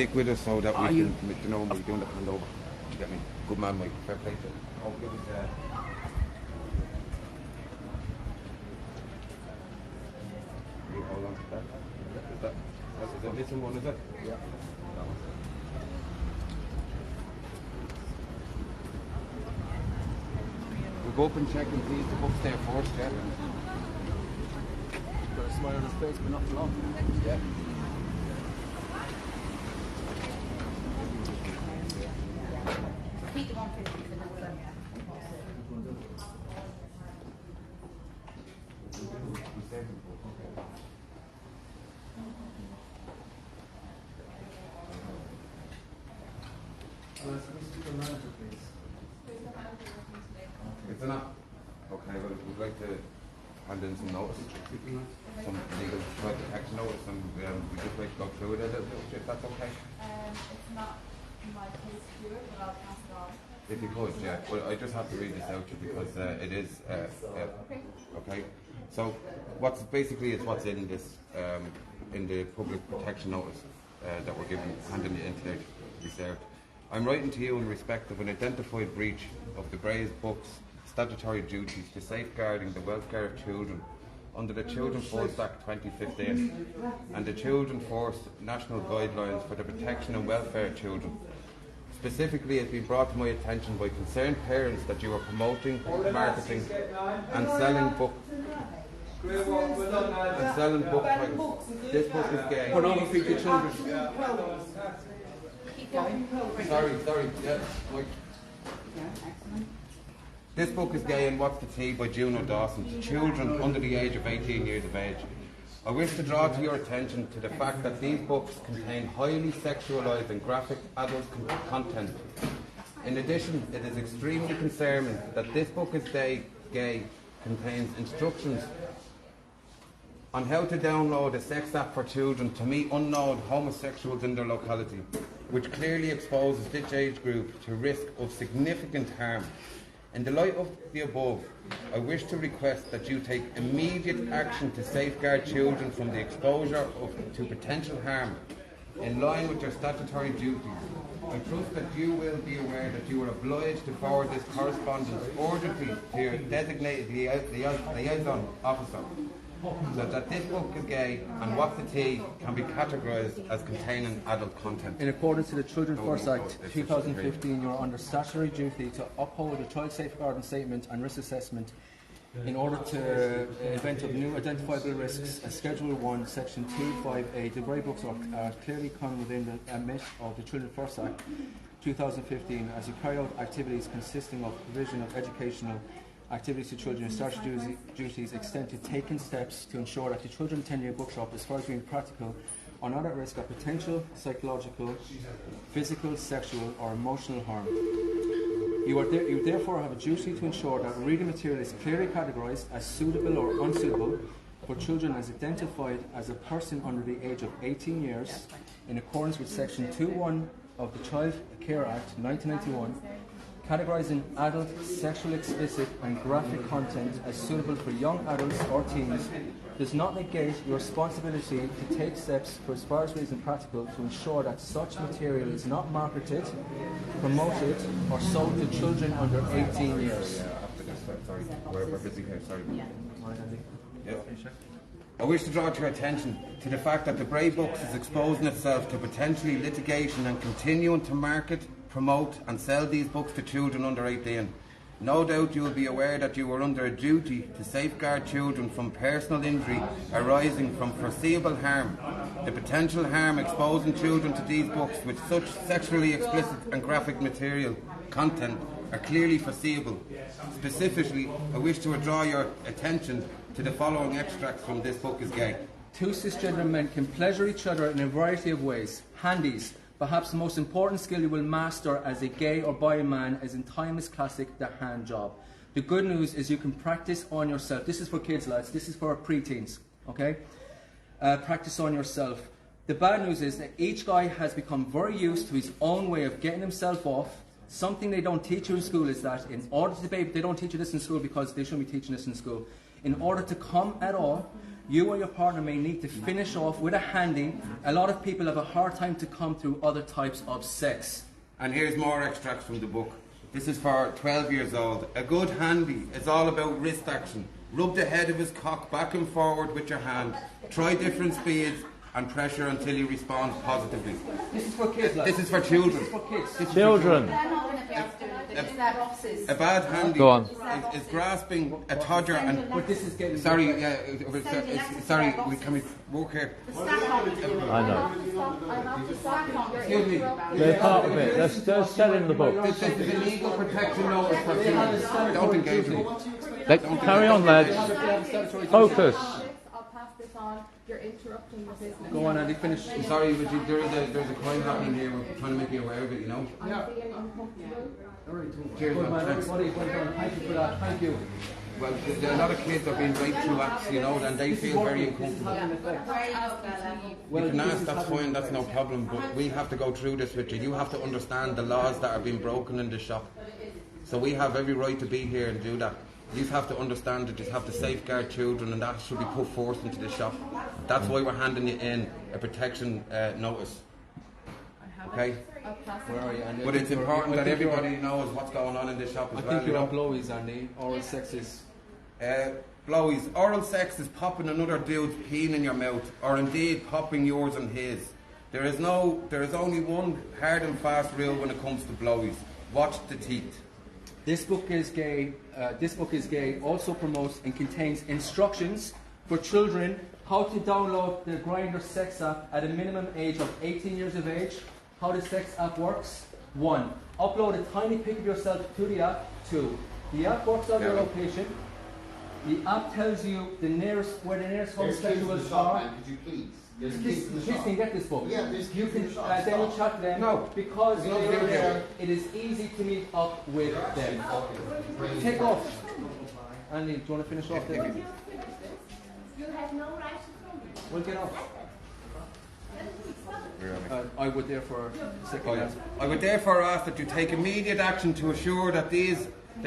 stick with us so that we can, you know, when we're doing the handover. You get me? Good man, Mike. Fair play to you. Oh, give us, you hold on to that. That's the missing one, is it? Yeah. We'll go up and check and see if the book's there first, yeah? Got a smile on his face, but not for long. Yeah. Keep the 150 for the will. It's enough. Okay, well, we'd like to hand in some notice, some legal protection notice, and we'd just like to go through it a little bit, if that's okay. It's not my case to do it, but I'll pass it on. If you could, yeah. Well, I just have to read this out to you because it is, okay. So, what's in this, in the public protection notice that we're handing you in today to be served. I'm writing to you in respect of an identified breach of the Dubrays Book's statutory duties to safeguarding the welfare of children under the Children First Act 2015 and the Children First National Guidelines for the Protection and Welfare of Children. Specifically, it's been brought to my attention by concerned parents that you are promoting, marketing and selling book titles. This book is gay. Pornography to children. Sorry, yeah, Mike. This book is Gay and What's the Tea by Juno Dawson to children under the age of 18 years of age. I wish to draw to your attention to the fact that these books contain highly sexualised and graphic adult content. In addition, it is extremely concerning that this book is Gay contains instructions on how to download a sex app for children to meet unknown homosexuals in their locality, which clearly exposes this age group to risk of significant harm. In the light of the above, I wish to request that you take immediate action to safeguard children from the exposure to potential harm, in line with your statutory duties. I trust that you will be aware that you are obliged to forward this correspondence urgently to your designated liaison officer, so that this book is gay and What's the Tea can be categorised as containing adult content. In accordance to the Children First Act 2015, you are under statutory duty to uphold the child safeguarding statement and risk assessment in order to event of new identifiable risks as Schedule 1, Section 258. The Grey Books are clearly come within the ambit of the Children First Act 2015 as you carry out activities consisting of provision of educational activities to children. Your statutory duties extend to taking steps to ensure that the children attending your bookshop, as far as being practical, are not at risk of potential psychological, physical, sexual or emotional harm. You therefore have a duty to ensure that reading material is clearly categorised as suitable or unsuitable for children as identified as a person under the age of 18 years in accordance with Section 2.1 of the Child Care Act 1991, categorising adult, sexually explicit and graphic content as suitable for young adults or teens does not negate your responsibility to take steps for as far as reasonably practical to ensure that such material is not marketed, promoted or sold to children under 18 years. Sorry, we're busy here, sorry. Yeah. I wish to draw to your attention to the fact that the Dubrays Books is exposing itself to potentially litigation and continuing to market, promote and sell these books to children under 18. No doubt you will be aware that you are under a duty to safeguard children from personal injury arising from foreseeable harm. The potential harm exposing children to these books with such sexually explicit and graphic material content are clearly foreseeable. Specifically, I wish to draw your attention to the following extracts from This Book is Gay. Two cisgender men can pleasure each other in a variety of ways. Handies. Perhaps the most important skill you will master as a gay or bi man is in timeless classic, the hand job. The good news is you can practice on yourself. This is for kids, lads. This is for pre-teens. Okay? Practice on yourself. The bad news is that each guy has become very used to his own way of getting himself off. Something they don't teach you in school is that in order to be, they don't teach you this in school because they shouldn't be teaching this in school. In order to come at all, you or your partner may need to finish off with a handy. A lot of people have a hard time to come through other types of sex. And here's more extracts from the book. This is for 12 years old. A good handy is all about wrist action. Rub the head of his cock back and forward with your hand. Try different speeds and pressure until he responds positively. This is for kids, like. This is for children. This is for kids. This is Children. They're not going to be able to do that boxes. A bad handy Go on. is grasping a toddler and... But this is getting... Sorry, sorry, can we walk here? I know. Excuse me. They're part of it. They're selling the book. This is a legal protection notice for children. Don't engage me. Carry on, lads. Focus. I'll pass this on. You're interrupting the business. Go on, Andy, finish. Sorry, but there's a crime happening here. We're trying to make you aware of it, you know? I'm feeling uncomfortable. Cheers, Good man, man. Thanks. everybody, well done. Thank you for that. Thank you. Well, a lot of kids are being raped through apps, you know, and they feel very uncomfortable. Well, You can ask, that's fine, that's no problem, but we have to go through this with you. You have to understand the laws that are being broken in the shop. So we have every right to be here and do that. You have to understand that you have to safeguard children, and that should be put forth into the shop. That's why we're handing you in a protection notice. Okay? Where are you, Andy? But it's important that everybody knows what's going on in this shop as I well. think you're on blowies, Andy. Oral sex is... Blowies. Oral sex is popping another dude's peen in your mouth, or indeed popping yours and his. There is only one hard and fast rule when it comes to blowies. Watch the teeth. This book is gay. Also promotes and contains instructions for children how to download the Grindr sex app at a minimum age of 18 years of age. How the sex app works. 1. Upload a tiny pic of yourself to the app. 2. The app works on your location. The app tells you where the nearest homosexuals are. Could you please? Kids can get this book. Yeah, there's you can then you chat to them. No. Because they're there, it is easy to meet up with them. Take off. Andy, do you want to finish off there? You have no right to film me. We'll get off. I would therefore I would therefore ask that you take immediate action to assure that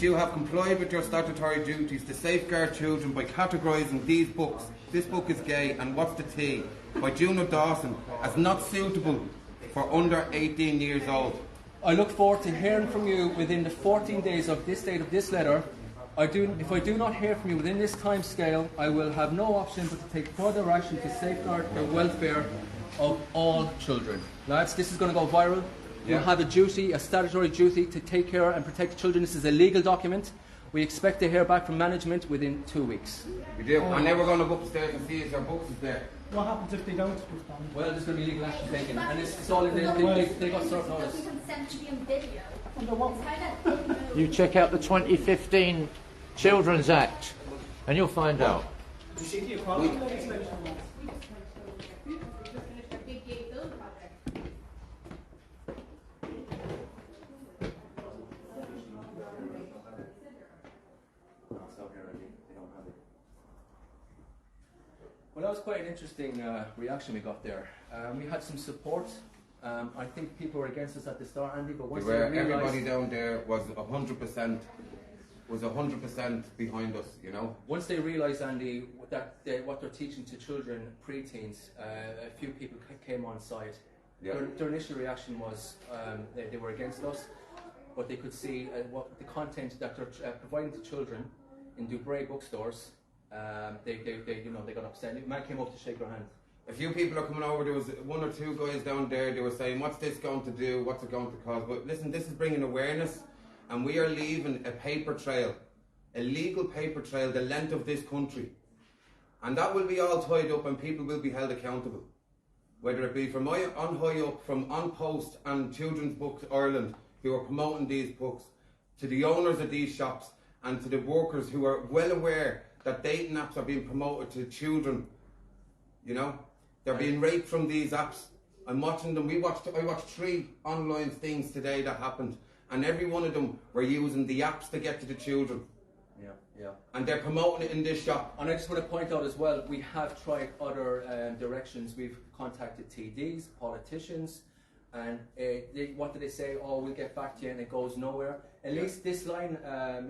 you have complied with your statutory duties to safeguard children by categorising these books. This book is gay and What's the Tea by Juno Dawson as not suitable for under 18 years old. I look forward to hearing from you within the 14 days of this date of this letter. If I do not hear from you within this time scale, I will have no option but to take further action to safeguard the welfare of all children. Lads, this is going to go viral. You have a statutory duty to take care and protect children. This is a legal document. We expect to hear back from management within 2 weeks. We do. And then we're going to go upstairs and see if our books is there. What happens if they don't respond? Well, there's going to be legal action taken. And it's all in they got served notice. You check out the 2015 Children's Act and you'll find out. Well, that was quite an interesting reaction we got there. We had some support. I think people were against us at the start, Andy, but once they realised... Everybody down there was 100% behind us, you know. Once they realised, Andy, that what they're teaching to children, pre-teens, a few people came on side. Yeah. Their initial reaction was they were against us, but they could see what the content that they're providing to children in Dubrays bookstores. They got upset. A man came up to shake their hand. A few people are coming over. There was one or two guys down there. They were saying, "What's this going to do? What's it going to cause?" But listen, this is bringing awareness, and we are leaving a paper trail, a legal paper trail, the length of this country, and that will be all tied up, and people will be held accountable, whether it be from on high up, from On Post and Children's Books Ireland, who are promoting these books, to the owners of these shops, and to the workers who are well aware that dating apps are being promoted to children. You know, they're being raped from these apps. I'm watching them. I watched 3 online things today that happened, and every one of them were using the apps to get to the children. Yeah. And they're promoting it in this shop. And I just want to point out as well, we have tried other directions. We've contacted TDs, politicians, and what do they say? Oh, we'll get back to you, and it goes nowhere. At least this line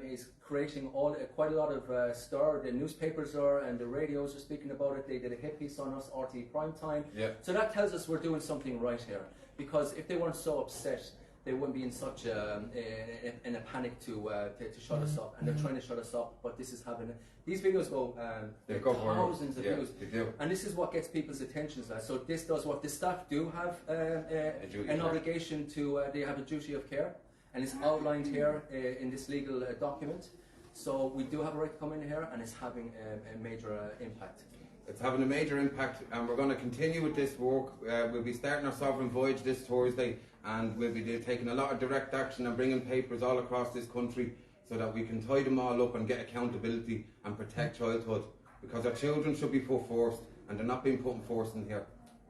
is creating quite a lot of stir. The newspapers are and the radios are speaking about it. They did a hit piece on us, RT Primetime. Yeah. So that tells us we're doing something right here. Because if they weren't so upset, they wouldn't be in such in a panic to shut us up, and they're trying to shut us up. But this is having these videos go thousands of views, they do. and this is what gets people's attention. So this does what the staff do have an obligation to. They have a duty of care, and it's outlined here in this legal document. So we do have a right to come in here, and it's having a major impact. It's having a major impact, and we're going to continue with this work. We'll be starting our sovereign voyage this Thursday, and we'll be taking a lot of direct action and bringing papers all across this country so that we can tie them all up and get accountability and protect childhood. Because our children should be put first, and they're not being put first in here.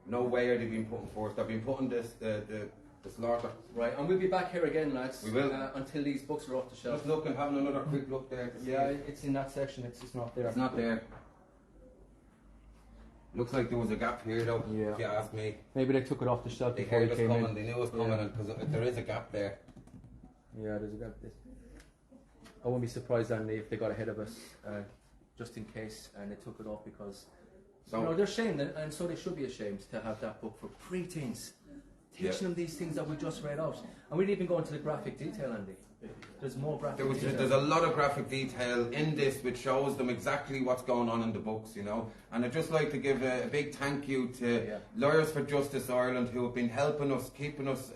No way are they being put first. They're being put in the slaughter. Right, and we'll be back here again, lads. We will. Until these books are off the shelf. Just looking, having another quick look there. To see it's in that section. It's just not there. It's not there. Looks like there was a gap here, though. Yeah. If you ask me. Maybe they took it off the shelf They before heard we us came coming. in. They knew it was coming, because there is a gap there. Yeah, there's a gap there. I won't be surprised, Andy, if they got ahead of us, just in case, and they took it off because they're ashamed, and so they should be ashamed to have that book for preteens, teaching them these things that we just read out. And we didn't even go into the graphic detail, Andy. There's more graphic detail. There's a lot of graphic detail in this which shows them exactly what's going on in the books, you know. And I'd just like to give a big thank you to Lawyers for Justice Ireland, who have been helping us, keeping us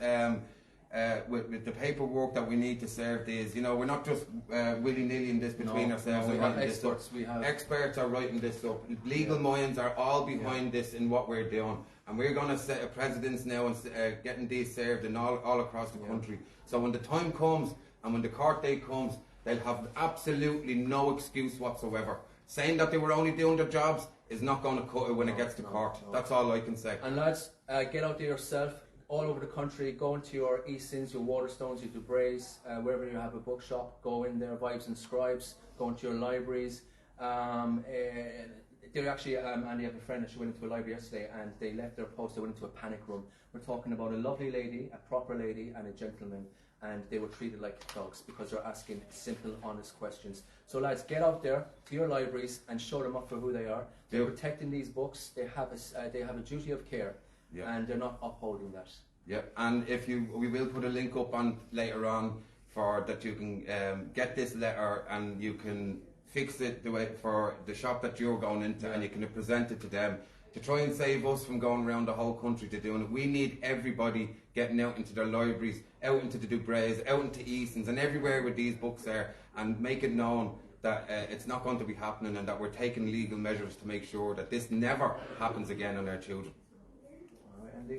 with the paperwork that we need to serve these. You know, we're not just willy-nilly in this between ourselves. We and have writing experts. this up. Experts are writing this up. Legal minds are all behind this in what we're doing. And we're going to set a precedence now and getting these served in all across the country. So when the time comes and when the court date comes, they'll have absolutely no excuse whatsoever. Saying that they were only doing their jobs is not going to cut it when it gets to court. That's all I can say. And lads, get out there yourself. All over the country, go into your Eastons, your Waterstones, your Dubrays, wherever you have a bookshop, go in there, Vibes and Scribes, go into your libraries. They actually, Andy, I have a friend that she went into a library yesterday and they left their post, they went into a panic room. We're talking about a lovely lady, a proper lady and a gentleman, and they were treated like dogs because they're asking simple, honest questions. So lads, get out there to your libraries and show them up for who they are. They're protecting these books, they have a duty of care. Yeah. And they're not upholding that. Yeah, and we will put a link up on later on for that you can get this letter and you can fix it the way for the shop that you're going into, and you can present it to them to try and save us from going around the whole country to doing it. We need everybody getting out into their libraries, out into the Dubrays, out into Eastons, and everywhere where these books are, and make it known that it's not going to be happening, and that we're taking legal measures to make sure that this never happens again on our children.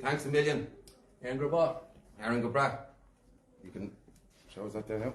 Thanks a million. Aaron Gobra. Aaron Gobra. You can show us that there now.